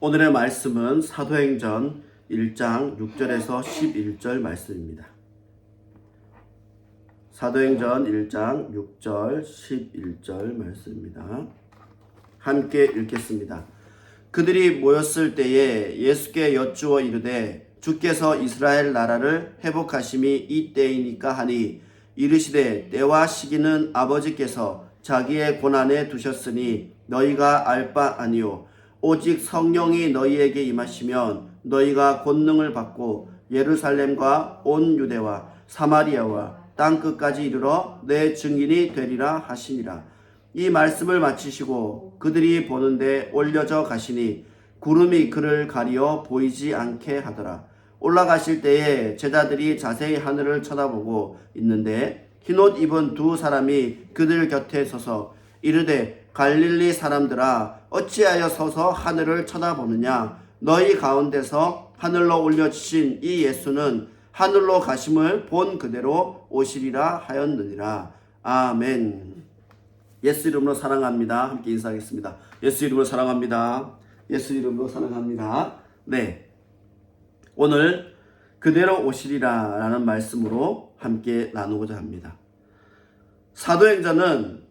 오늘의 말씀은 사도행전 1장 6절에서 11절 말씀입니다. 사도행전 1장 6절 11절 말씀입니다. 함께 읽겠습니다. 그들이 모였을 때에 예수께 여쭈어 이르되 주께서 이스라엘 나라를 회복하심이 이때이니까 하니 이르시되 때와 시기는 아버지께서 자기의 고난에 두셨으니 너희가 알 바 아니요 오직 성령이 너희에게 임하시면 너희가 권능을 받고 예루살렘과 온 유대와 사마리아와 땅끝까지 이르러 내 증인이 되리라 하시니라. 이 말씀을 마치시고 그들이 보는데 올려져 가시니 구름이 그를 가리어 보이지 않게 하더라. 올라가실 때에 제자들이 자세히 하늘을 쳐다보고 있는데 흰옷 입은 두 사람이 그들 곁에 서서 이르되 갈릴리 사람들아 어찌하여 서서 하늘을 쳐다보느냐. 너희 가운데서 하늘로 올려주신 이 예수는 하늘로 가심을 본 그대로 오시리라 하였느니라. 아멘. 예수 이름으로 사랑합니다. 함께 인사하겠습니다. 예수 이름으로 사랑합니다. 예수 이름으로 사랑합니다. 네, 오늘 그대로 오시리라 라는 말씀으로 함께 나누고자 합니다. 사도행전은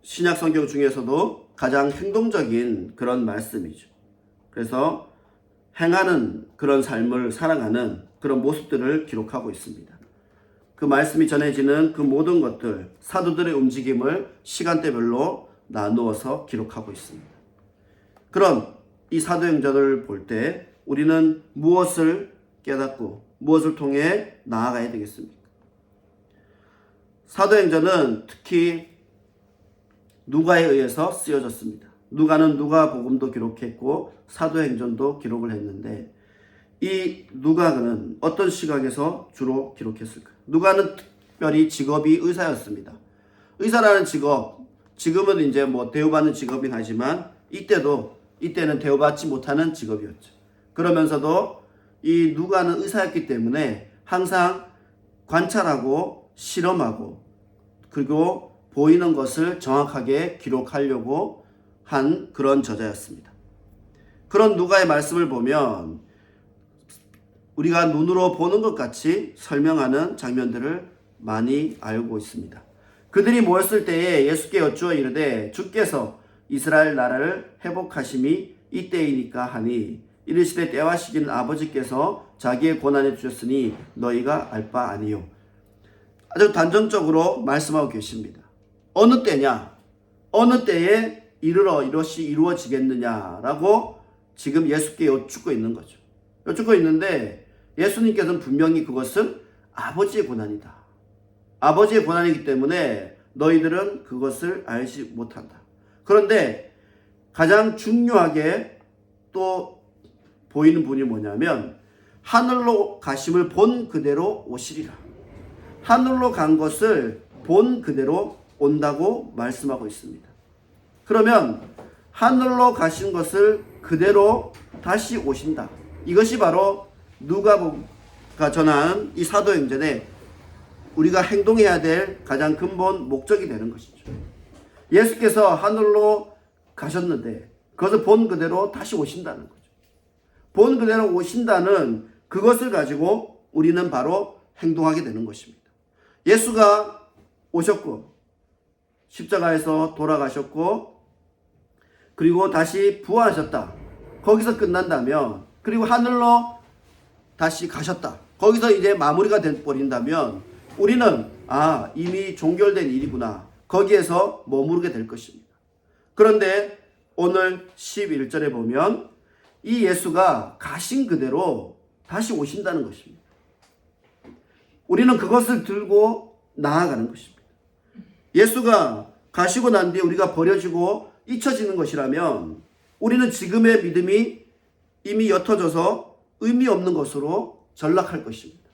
신약 성경 중에서도 가장 행동적인 그런 말씀이죠. 그래서 행하는 그런 삶을 살아가는 그런 모습들을 기록하고 있습니다. 그 말씀이 전해지는 그 모든 것들, 사도들의 움직임을 시간대별로 나누어서 기록하고 있습니다. 그런 이 사도행전을 볼 때 우리는 무엇을 깨닫고 무엇을 통해 나아가야 되겠습니까? 사도행전은 특히 누가에 의해서 쓰여졌습니다. 누가는 누가복음도 기록했고 사도행전도 기록을 했는데 이 누가는 어떤 시각에서 주로 기록했을까요? 누가는 특별히 직업이 의사였습니다. 의사라는 직업, 지금은 이제 대우받는 직업이긴 하지만 이때는 대우받지 못하는 직업이었죠. 그러면서도 이 누가는 의사였기 때문에 항상 관찰하고 실험하고 그리고 보이는 것을 정확하게 기록하려고 한 그런 저자였습니다. 그런 누가의 말씀을 보면 우리가 눈으로 보는 것 같이 설명하는 장면들을 많이 알고 있습니다. 그들이 모였을 때에 예수께 여쭈어 이르되 주께서 이스라엘 나라를 회복하심이 이때이니까 하니 이르시되 때와 시기는 아버지께서 자기의 고난에 주셨으니 너희가 알 바 아니요. 아주 단정적으로 말씀하고 계십니다. 어느 때냐? 어느 때에 이것이 이루어지겠느냐라고 지금 예수께 여쭙고 있는 거죠. 여쭙고 있는데 예수님께서는 분명히 그것은 아버지의 고난이다. 아버지의 고난이기 때문에 너희들은 그것을 알지 못한다. 그런데 가장 중요하게 또 보이는 분이 뭐냐면 하늘로 가심을 본 그대로 오시리라. 하늘로 간 것을 본 그대로 온다고 말씀하고 있습니다. 그러면 하늘로 가신 것을 그대로 다시 오신다. 이것이 바로 누가복음가 전한 이 사도행전에 우리가 행동해야 될 가장 근본 목적이 되는 것이죠. 예수께서 하늘로 가셨는데 그것을 본 그대로 다시 오신다는 거죠. 본 그대로 오신다는 그것을 가지고 우리는 바로 행동하게 되는 것입니다. 예수가 오셨고 십자가에서 돌아가셨고 그리고 다시 부활하셨다. 거기서 끝난다면 그리고 하늘로 다시 가셨다. 거기서 이제 마무리가 돼버린다면 우리는 이미 종결된 일이구나. 거기에서 머무르게 될 것입니다. 그런데 오늘 11절에 보면 이 예수가 가신 그대로 다시 오신다는 것입니다. 우리는 그것을 들고 나아가는 것입니다. 예수가 가시고 난 뒤에 우리가 버려지고 잊혀지는 것이라면 우리는 지금의 믿음이 이미 옅어져서 의미 없는 것으로 전락할 것입니다.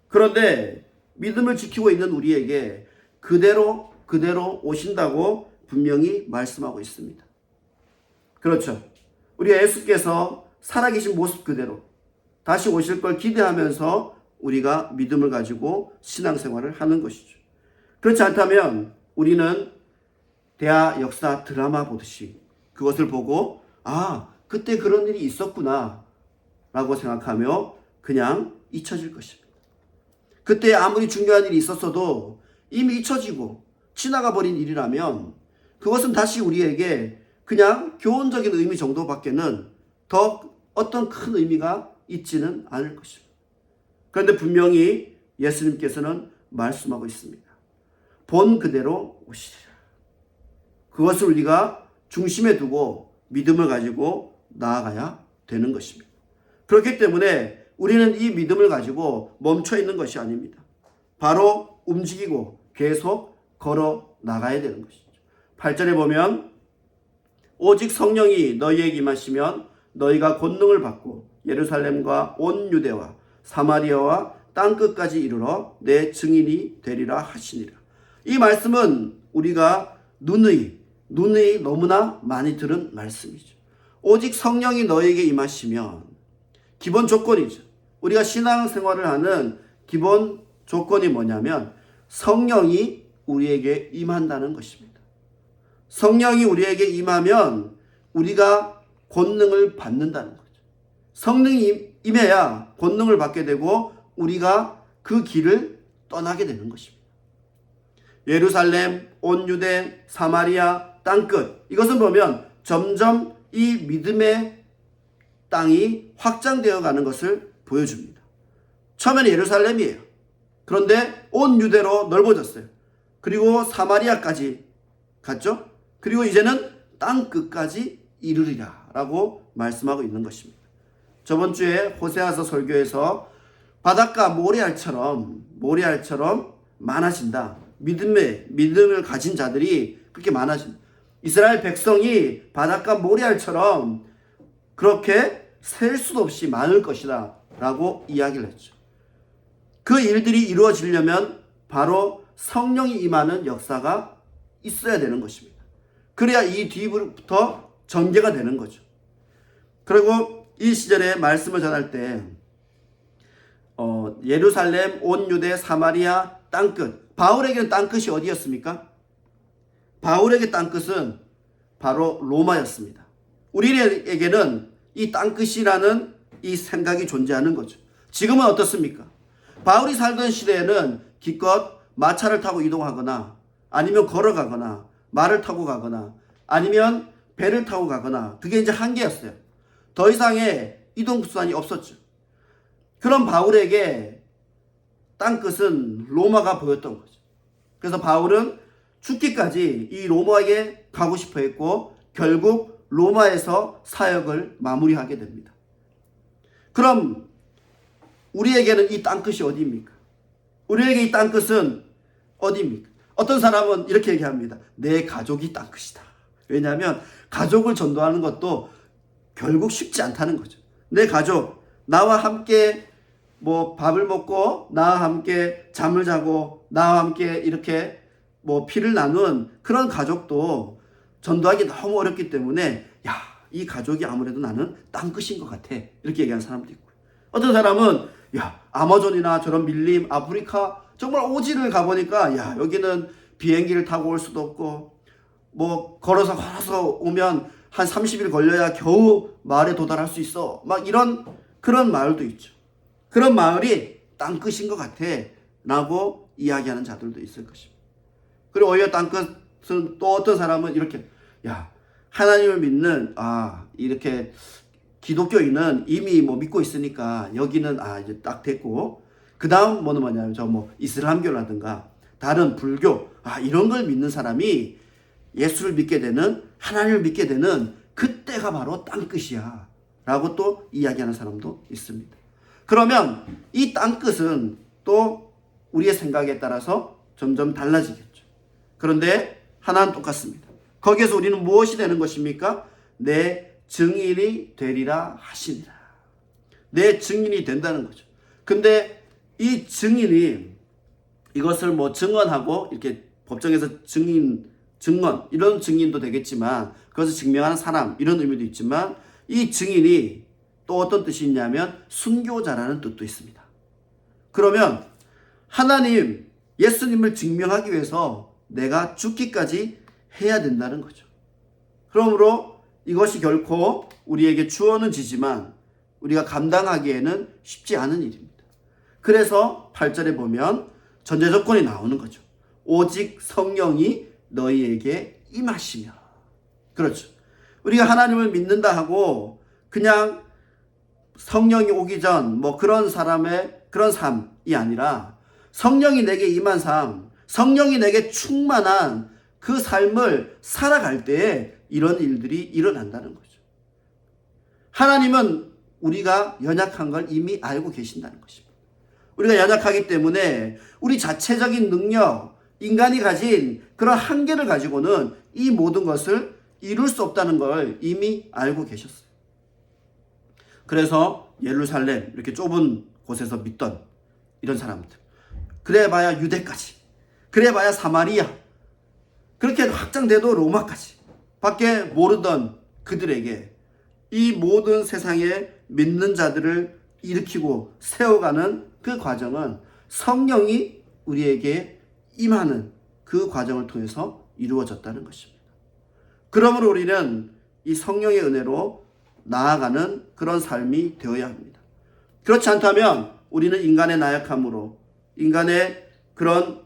그런데 믿음을 지키고 있는 우리에게 그대로 오신다고 분명히 말씀하고 있습니다. 그렇죠. 우리 예수께서 살아계신 모습 그대로 다시 오실 걸 기대하면서 우리가 믿음을 가지고 신앙생활을 하는 것이죠. 그렇지 않다면 우리는 대하 역사 드라마 보듯이 그것을 보고 아, 그때 그런 일이 있었구나 라고 생각하며 그냥 잊혀질 것입니다. 그때 아무리 중요한 일이 있었어도 이미 잊혀지고 지나가 버린 일이라면 그것은 다시 우리에게 그냥 교훈적인 의미 정도밖에는 더 어떤 큰 의미가 있지는 않을 것입니다. 그런데 분명히 예수님께서는 말씀하고 있습니다. 본 그대로 오시리라. 그것을 우리가 중심에 두고 믿음을 가지고 나아가야 되는 것입니다. 그렇기 때문에 우리는 이 믿음을 가지고 멈춰 있는 것이 아닙니다. 바로 움직이고 계속 걸어 나가야 되는 것이죠. 8절에 보면 오직 성령이 너희에게 임하시면 너희가 권능을 받고 예루살렘과 온 유대와 사마리아와 땅끝까지 이르러 내 증인이 되리라 하시니라. 이 말씀은 우리가 누누이 너무나 많이 들은 말씀이죠. 오직 성령이 너희에게 임하시면 기본 조건이죠. 우리가 신앙생활을 하는 기본 조건이 뭐냐면 성령이 우리에게 임한다는 것입니다. 성령이 우리에게 임하면 우리가 권능을 받는다는 거죠. 성령이 임해야 권능을 받게 되고 우리가 그 길을 떠나게 되는 것입니다. 예루살렘, 온 유대, 사마리아, 땅끝, 이것을 보면 점점 이 믿음의 땅이 확장되어 가는 것을 보여줍니다. 처음에는 예루살렘이에요. 그런데 온 유대로 넓어졌어요. 그리고 사마리아까지 갔죠. 그리고 이제는 땅끝까지 이르리라 라고 말씀하고 있는 것입니다. 저번 주에 호세아서 설교에서 바닷가 모래알처럼 많아진다. 믿음을 가진 자들이 그렇게 많아진다. 이스라엘 백성이 바닷가 모래알처럼 그렇게 셀 수도 없이 많을 것이다 라고 이야기를 했죠. 그 일들이 이루어지려면 바로 성령이 임하는 역사가 있어야 되는 것입니다. 그래야 이 뒤부터 전개가 되는 거죠. 그리고 이 시절에 말씀을 전할 때 예루살렘, 온 유대, 사마리아, 땅끝. 바울에게는 땅끝이 어디였습니까? 바울에게 땅끝은 바로 로마였습니다. 우리에게는 이 땅끝이라는 이 생각이 존재하는 거죠. 지금은 어떻습니까? 바울이 살던 시대에는 기껏 마차를 타고 이동하거나 아니면 걸어가거나 말을 타고 가거나 아니면 배를 타고 가거나 그게 이제 한계였어요. 더 이상의 이동수단이 없었죠. 그런 바울에게 땅끝은 로마가 보였던 거죠. 그래서 바울은 죽기까지 이 로마에 가고 싶어 했고 결국 로마에서 사역을 마무리하게 됩니다. 그럼 우리에게는 이 땅끝이 어디입니까? 우리에게 이 땅끝은 어디입니까? 어떤 사람은 이렇게 얘기합니다. 내 가족이 땅끝이다. 왜냐하면 가족을 전도하는 것도 결국 쉽지 않다는 거죠. 내 가족, 나와 함께 밥을 먹고 나와 함께 잠을 자고 나와 함께 이렇게 피를 나눈 그런 가족도 전도하기 너무 어렵기 때문에 이 가족이 아무래도 나는 땅끝인 것 같아. 이렇게 얘기하는 사람도 있고, 어떤 사람은 아마존이나 저런 밀림, 아프리카 정말 오지를 가보니까 여기는 비행기를 타고 올 수도 없고 걸어서 오면 한 30일 걸려야 겨우 마을에 도달할 수 있어. 그런 마을도 있죠. 그런 마을이 땅끝인 것 같아 라고 이야기하는 자들도 있을 것입니다. 그리고 오히려 땅끝은 또 어떤 사람은 이렇게 하나님을 믿는 이렇게 기독교인은 이미 믿고 있으니까 여기는 이제 딱 됐고 그 다음 뭐냐면 이슬람교라든가 다른 불교 이런 걸 믿는 사람이 예수를 믿게 되는, 하나님을 믿게 되는 그때가 바로 땅끝이야 라고 또 이야기하는 사람도 있습니다. 그러면 이 땅끝은 또 우리의 생각에 따라서 점점 달라지겠죠. 그런데 하나는 똑같습니다. 거기에서 우리는 무엇이 되는 것입니까? 내 증인이 되리라 하시니라. 내 증인이 된다는 거죠. 근데 이 증인이 이것을 증언하고 이렇게 법정에서 증언 이런 증인도 되겠지만 그것을 증명하는 사람 이런 의미도 있지만 이 증인이 또 어떤 뜻이 있냐면 순교자라는 뜻도 있습니다. 그러면 하나님, 예수님을 증명하기 위해서 내가 죽기까지 해야 된다는 거죠. 그러므로 이것이 결코 우리에게 주어는 지지만 우리가 감당하기에는 쉽지 않은 일입니다. 그래서 8절에 보면 전제 조건이 나오는 거죠. 오직 성령이 너희에게 임하시며. 그렇죠. 우리가 하나님을 믿는다 하고 그냥 성령이 오기 전 뭐 그런 사람의 그런 삶이 아니라 성령이 내게 임한 삶, 성령이 내게 충만한 그 삶을 살아갈 때에 이런 일들이 일어난다는 거죠. 하나님은 우리가 연약한 걸 이미 알고 계신다는 것입니다. 우리가 연약하기 때문에 우리 자체적인 능력, 인간이 가진 그런 한계를 가지고는 이 모든 것을 이룰 수 없다는 걸 이미 알고 계셨어요. 그래서 예루살렘 이렇게 좁은 곳에서 믿던 이런 사람들, 그래봐야 유대까지, 그래봐야 사마리아, 그렇게 확장돼도 로마까지 밖에 모르던 그들에게 이 모든 세상에 믿는 자들을 일으키고 세워가는 그 과정은 성령이 우리에게 임하는 그 과정을 통해서 이루어졌다는 것입니다. 그러므로 우리는 이 성령의 은혜로 나아가는 그런 삶이 되어야 합니다. 그렇지 않다면 우리는 인간의 나약함으로, 인간의 그런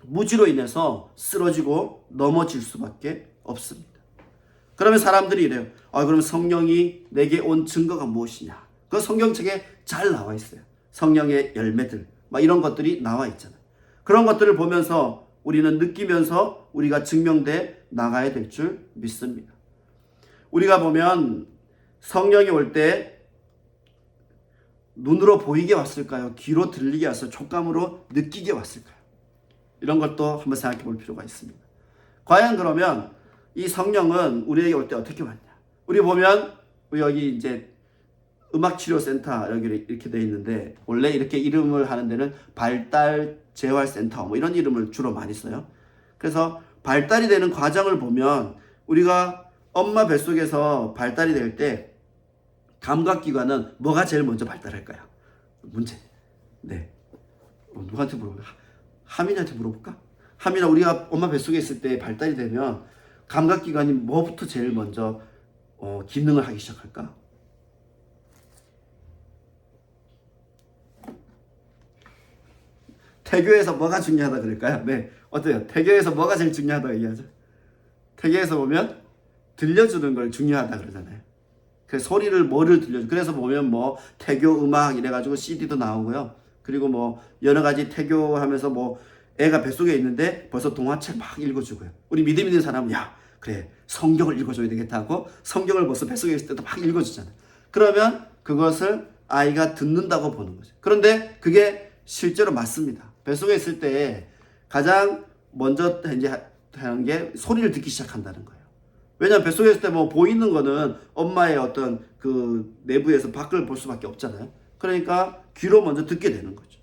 무지로 인해서 쓰러지고 넘어질 수밖에 없습니다. 그러면 사람들이 이래요. 그럼 성령이 내게 온 증거가 무엇이냐? 그 성경책에 잘 나와 있어요. 성령의 열매들, 막 이런 것들이 나와 있잖아요. 그런 것들을 보면서 우리는 느끼면서 우리가 증명돼 나가야 될 줄 믿습니다. 우리가 보면 성령이 올 때 눈으로 보이게 왔을까요? 귀로 들리게 왔어요? 촉감으로 느끼게 왔을까요? 이런 것도 한번 생각해 볼 필요가 있습니다. 과연 그러면 이 성령은 우리에게 올 때 어떻게 왔냐? 우리 보면 여기 이제 음악치료센터 여기 이렇게 돼 있는데 원래 이렇게 이름을 하는 데는 발달 재활센터 뭐 이런 이름을 주로 많이 써요. 그래서 발달이 되는 과정을 보면 우리가 엄마 뱃속에서 발달이 될 때 감각기관은 뭐가 제일 먼저 발달할까요? 문제. 네. 누구한테 물어볼까? 하민이한테 물어볼까? 하민아, 우리가 엄마 뱃속에 있을 때 발달이 되면 감각기관이 뭐부터 제일 먼저 기능을 하기 시작할까? 태교에서 뭐가 중요하다 그럴까요? 네. 어때요? 태교에서 뭐가 제일 중요하다고 얘기하죠? 태교에서 보면 들려주는 걸 중요하다 그러잖아요. 그 소리를 뭐를 들려줘. 그래서 보면 뭐 태교 음악 이래가지고 CD도 나오고요. 그리고 뭐 여러 가지 태교하면서 뭐 애가 뱃속에 있는데 벌써 동화책 막 읽어주고요. 우리 믿음 있는 사람은 야 그래 성경을 읽어줘야 되겠다 하고 성경을 벌써 뱃속에 있을 때도 막 읽어주잖아요. 그러면 그것을 아이가 듣는다고 보는 거죠. 그런데 그게 실제로 맞습니다. 뱃속에 있을 때 가장 먼저 이제 하는 게 소리를 듣기 시작한다는 거예요. 왜냐하면 뱃속에 있을 때 뭐 보이는 거는 엄마의 어떤 그 내부에서 밖을 볼 수밖에 없잖아요. 그러니까 귀로 먼저 듣게 되는 거죠.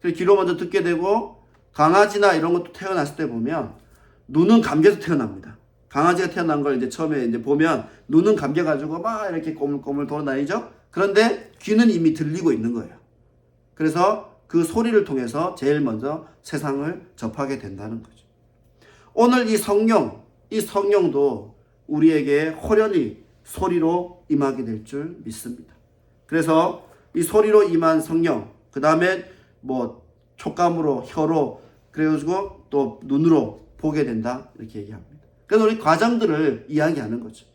그래서 귀로 먼저 듣게 되고 강아지나 이런 것도 태어났을 때 보면 눈은 감겨서 태어납니다. 강아지가 태어난 걸 이제 처음에 이제 보면 눈은 감겨가지고 막 이렇게 꼬물꼬물 돌아다니죠. 그런데 귀는 이미 들리고 있는 거예요. 그래서 그 소리를 통해서 제일 먼저 세상을 접하게 된다는 거죠. 오늘 이 성령도 우리에게 호련히 소리로 임하게 될 줄 믿습니다. 그래서 이 소리로 임한 성령, 그 다음에 뭐 촉감으로, 혀로, 그래가지고 또 눈으로 보게 된다 이렇게 얘기합니다. 그래서 우리 과정들을 이야기하는 거죠.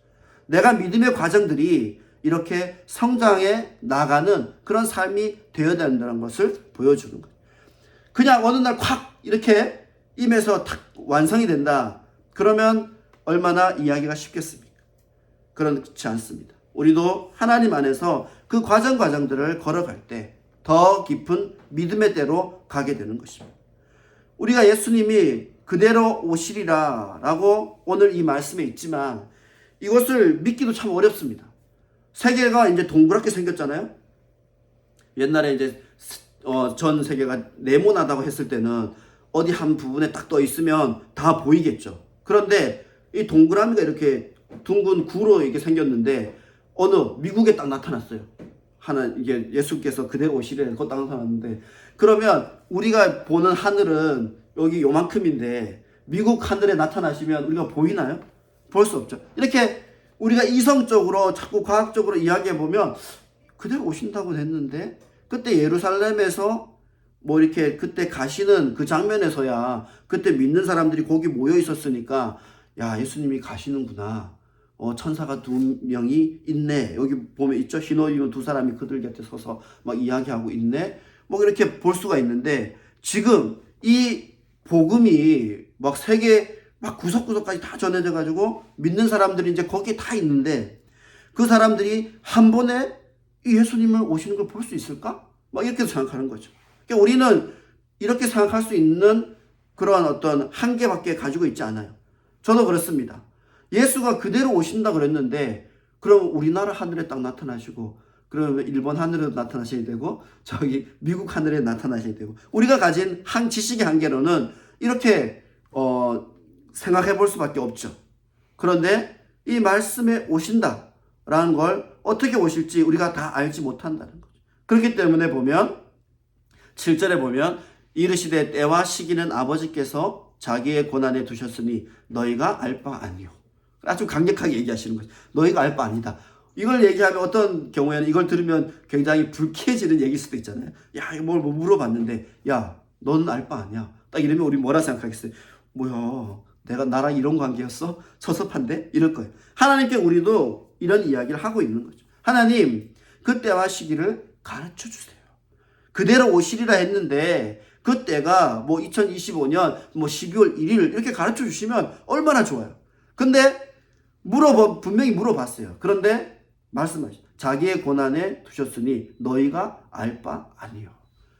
내가 믿음의 과정들이 이렇게 성장해 나가는 그런 삶이 되어야 된다는 것을 보여주는 거예요. 그냥 어느 날 콱 이렇게 임해서 탁 완성이 된다. 그러면 얼마나 이야기가 쉽겠습니까? 그렇지 않습니다. 우리도 하나님 안에서 그 과정들을 걸어갈 때 더 깊은 믿음의 대로 가게 되는 것입니다. 우리가 예수님이 그대로 오시리라 라고 오늘 이 말씀에 있지만 이것을 믿기도 참 어렵습니다. 세계가 이제 동그랗게 생겼잖아요. 옛날에 이제 전 세계가 네모나다고 했을 때는 어디 한 부분에 딱 떠 있으면 다 보이겠죠. 그런데 이 동그라미가 이렇게 둥근 구로 이렇게 생겼는데 어느 미국에 딱 나타났어요. 이게 예수께서 그대로 오시리라 그거 딱 나타났는데 그러면 우리가 보는 하늘은 여기 요만큼인데 미국 하늘에 나타나시면 우리가 보이나요? 볼 수 없죠. 이렇게 우리가 이성적으로 자꾸 과학적으로 이야기해보면 그대로 오신다고 했는데 그때 예루살렘에서 뭐 이렇게 그때 가시는 그 장면에서야 그때 믿는 사람들이 거기 모여 있었으니까 야, 예수님이 가시는구나. 천사가 2명이 있네. 여기 보면 있죠. 흰 옷 입은 2사람이 그들 곁에 서서 막 이야기하고 있네. 뭐 이렇게 볼 수가 있는데 지금 이 복음이 막 세계 막 구석구석까지 다 전해져 가지고 믿는 사람들이 이제 거기에 다 있는데 그 사람들이 한 번에 이 예수님을 오시는 걸 볼 수 있을까? 막 이렇게 생각하는 거죠. 그러니까 우리는 이렇게 생각할 수 있는 그런 어떤 한계밖에 가지고 있지 않아요. 저도 그렇습니다. 예수가 그대로 오신다 그랬는데 그럼 우리나라 하늘에 딱 나타나시고 그러면 일본 하늘에도 나타나셔야 되고 저기 미국 하늘에 나타나셔야 되고 우리가 가진 지식의 한계로는 이렇게 생각해 볼 수밖에 없죠. 그런데 이 말씀에 오신다라는 걸 어떻게 오실지 우리가 다 알지 못한다는 거죠. 그렇기 때문에 보면 7절에 보면 이르시되 때와 시기는 아버지께서 자기의 권한에 두셨으니 너희가 알 바 아니요. 아주 강력하게 얘기하시는 거죠. 너희가 알 바 아니다. 이걸 얘기하면 어떤 경우에는 이걸 들으면 굉장히 불쾌해지는 얘기일 수도 있잖아요. 야, 이거 뭘 물어봤는데 야, 너는 알 바 아니야. 딱 이러면 우리 뭐라 생각하겠어요? 뭐야, 내가 나랑 이런 관계였어? 섭섭한데? 이럴 거예요. 하나님께 우리도 이런 이야기를 하고 있는 거죠. 하나님, 그때와 시기를 가르쳐 주세요. 그대로 오시리라 했는데 그때가 뭐 2025년 뭐 12월 1일 이렇게 가르쳐 주시면 얼마나 좋아요. 근데 분명히 물어봤어요. 그런데 말씀하시죠. 자기의 권한에 두셨으니 너희가 알 바 아니요.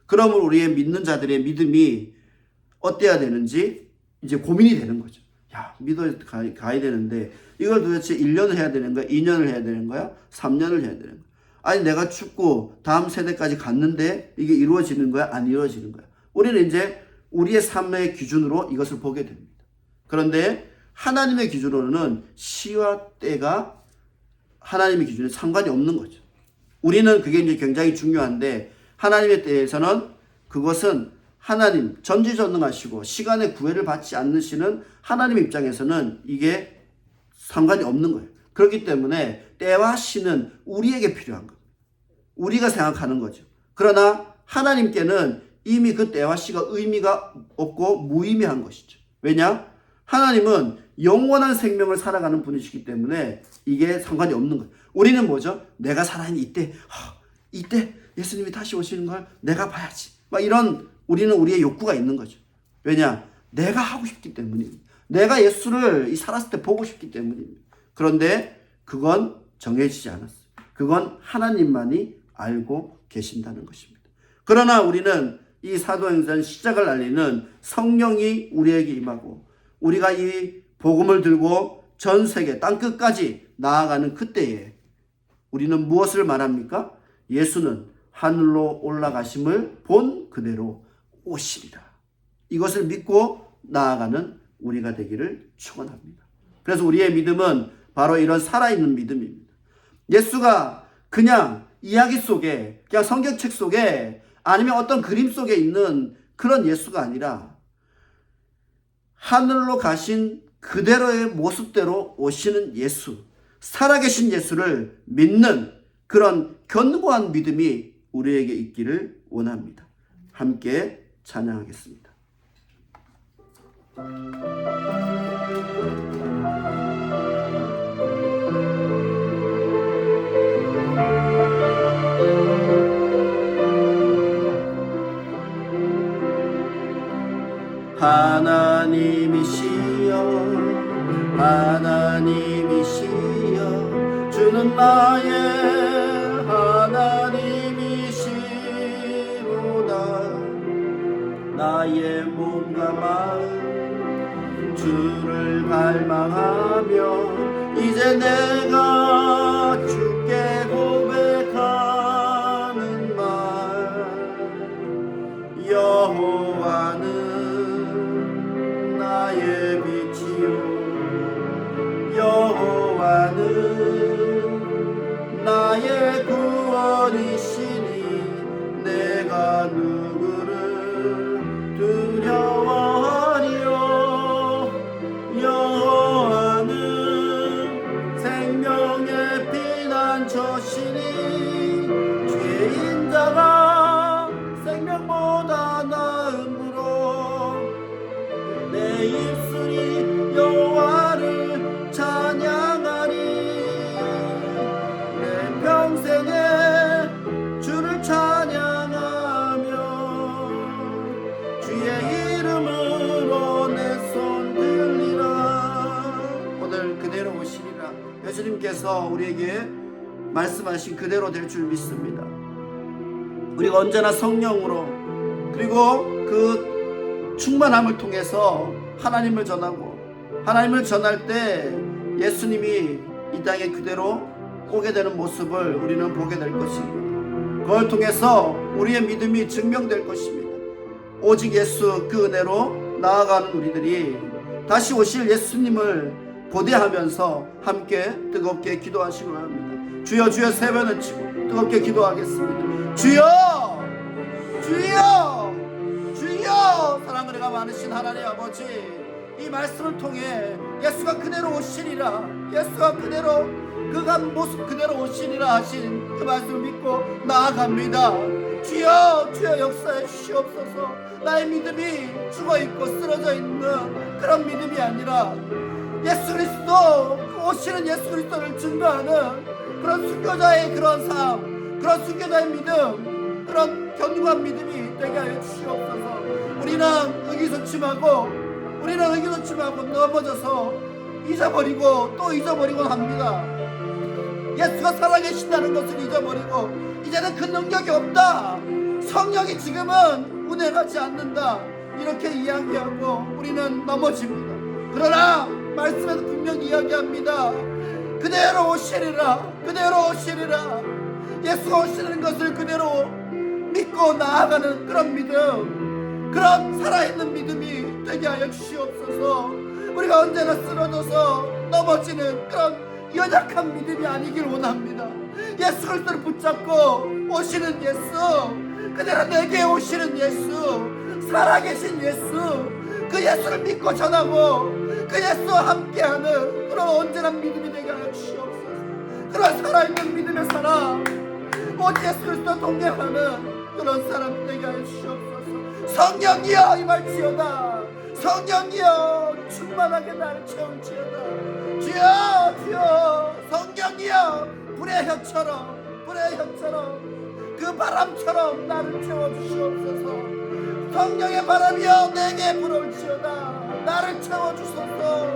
그러면 우리의 믿는 자들의 믿음이 어때야 되는지 이제 고민이 되는 거죠. 야, 믿어 가야 되는데 이걸 도대체 1년을 해야 되는 거야? 2년을 해야 되는 거야? 3년을 해야 되는 거야? 아니 내가 죽고 다음 세대까지 갔는데 이게 이루어지는 거야? 안 이루어지는 거야? 우리는 이제 우리의 삶의 기준으로 이것을 보게 됩니다. 그런데 하나님의 기준으로는 시와 때가 하나님의 기준에 상관이 없는 거죠. 우리는 그게 이제 굉장히 중요한데 하나님의 때에서는 그것은 하나님 전지전능하시고 시간의 구애를 받지 않으시는 하나님 입장에서는 이게 상관이 없는 거예요. 그렇기 때문에 때와 시는 우리에게 필요한 겁니다. 우리가 생각하는 거죠. 그러나 하나님께는 이미 그 때와 시가 의미가 없고 무의미한 것이죠. 왜냐? 하나님은 영원한 생명을 살아가는 분이시기 때문에 이게 상관이 없는 거예요. 우리는 뭐죠? 내가 살아있는 이때 예수님이 다시 오시는 걸 내가 봐야지. 막 이런 우리는 우리의 욕구가 있는 거죠. 왜냐? 내가 하고 싶기 때문입니다. 내가 예수를 살았을 때 보고 싶기 때문입니다. 그런데 그건 정해지지 않았어요. 그건 하나님만이 알고 계신다는 것입니다. 그러나 우리는 이 사도행전 시작을 알리는 성령이 우리에게 임하고 우리가 이 복음을 들고 전 세계 땅끝까지 나아가는 그때에 우리는 무엇을 말합니까? 예수는 하늘로 올라가심을 본 그대로 오시리라. 이것을 믿고 나아가는 우리가 되기를 축원합니다. 그래서 우리의 믿음은 바로 이런 살아있는 믿음입니다. 예수가 그냥 이야기 속에, 그냥 성경책 속에 아니면 어떤 그림 속에 있는 그런 예수가 아니라 하늘로 가신 그대로의 모습대로 오시는 예수, 살아계신 예수를 믿는 그런 견고한 믿음이 우리에게 있기를 원합니다. 함께 찬양하겠습니다. 하나님이시여 하나님이시여 주는 나의 하나님이시로다. 나의 몸과 마음 주를 갈망하며 이제 내가 주께 고백하는 말 여호와는 나의 빛이요 여호와는 나의 구원이시니 내가 누구를 두려워하리요. 여호와는 생명 생명의 피난처시니 주의 인자가 생명보다 나음으로 내 입술이 여호와를 찬양하리. 내 평생에 주를 찬양하며 주의 이름으로 내 손 들리라. 오늘 그대로 오시리라. 예수님께서 우리에게 말씀하신 그대로 될 줄 믿습니다. 우리가 언제나 성령으로 그리고 그 충만함을 통해서 하나님을 전하고 하나님을 전할 때 예수님이 이 땅에 그대로 오게 되는 모습을 우리는 보게 될 것입니다. 그걸 통해서 우리의 믿음이 증명될 것입니다. 오직 예수 그 은혜로 나아가는 우리들이 다시 오실 예수님을 고대하면서 함께 뜨겁게 기도하시기 바랍니다. 주여 주여 세 번을 치고 뜨겁게 기도하겠습니다. 주여 주여 주여. 사랑은혜가 많으신 하나님 아버지, 이 말씀을 통해 예수가 그대로 오시리라, 예수가 그대로 그가 모습 그대로 오시리라 하신 그 말씀을 믿고 나아갑니다. 주여 주여 역사해 주시옵소서. 나의 믿음이 죽어있고 쓰러져 있는 그런 믿음이 아니라 예수 그리스도, 그 오시는 예수 그리스도를 증거하는 그런 순교자의 그런 삶, 그런 순교자의 믿음, 그런 견고한 믿음이 되게 하여 주시옵소서. 우리는 의기소침하고 넘어져서 잊어버리고 또 잊어버리고 합니다. 예수가 살아계신다는 것을 잊어버리고 이제는 그 능력이 없다, 성령이 지금은 운행하지 않는다, 이렇게 이야기하고 우리는 넘어집니다. 그러나 말씀에서 분명히 이야기합니다. 그대로 오시리라, 그대로 오시리라. 예수가 오시는 것을 그대로 믿고 나아가는 그런 믿음, 그런 살아있는 믿음이 되게 하여 주시옵소서. 우리가 언제나 쓰러져서 넘어지는 그런 연약한 믿음이 아니길 원합니다. 예수 그리스도를 붙잡고 오시는 예수, 그대로 내게 오시는 예수, 살아계신 예수, 그 예수를 믿고 전하고 그 예수와 함께하는 그런 온전한 믿음이 되게 하여 주시옵소서. 그런 살아있는 믿음의 사람, 오직 예수 그리스도와 동행하는 그런 사람 되게 하여 주시옵소서. 성령이여 임할지어다. 성령이여 충만하게 나를 채울지어다. 주여 주여. 성령이여 불의 혀처럼 그 바람처럼 나를 채워주시옵소서. 성령의 바람이여 내게 불어올지어다. 나를 채워주소서.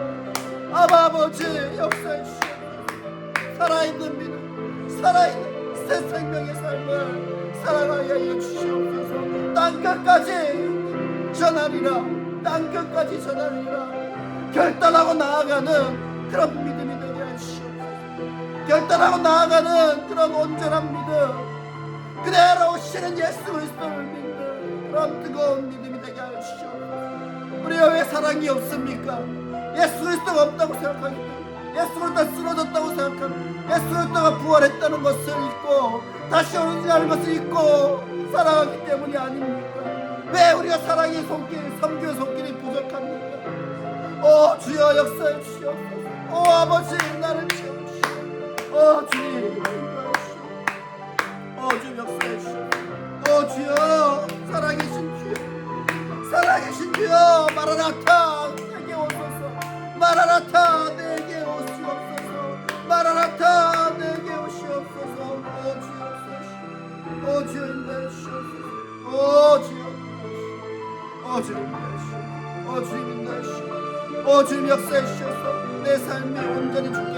아버지 역사해 주시옵소서. 살아있는 믿음, 살아있는 새 생명의 삶을 살아가게 하여 주시옵소서. 땅끝까지 전하리라, 땅끝까지 전하리라. 결단하고 나아가는 그런 믿음이 되게 하여 주시옵소서. 결단하고 나아가는 그런 온전한 믿음, 그대로 오시는 예수 그리스도를 믿는 그런 뜨거운 믿음이 되게 하여 주시옵소서. 우리가 왜 사랑이 없습니까? 예수 그리스도가 없다고 생각하기 때문에, 예수 그리스도가 쓰러졌다고 생각하는, 예수 그리스도가 부활했다는 것을 잊고 다시 오는지라는 것을 잊고 살아가기 때문이 아닙니까? 왜 우리가 사랑의 손길, 섬기의 손길이 부족합니까? 오 주여 역사해 주시옵소서. 오 아버지 나를 채워주시옵소서. 오 주님 주님 역사해 주시옵소서. 오 주여 살아계신 주여, 살아계신 주여, 마라나타 내게 오소서. 마라나타 내게 오시옵소서. 마라나타 내게 오시옵소서. 오 주여 인도하시옵소서. 오 주여, 오 주님 인도하시옵소서. 오 주님 인도하시옵소서. 오 주님 역사해 주셔서 내 삶이 온전히 주께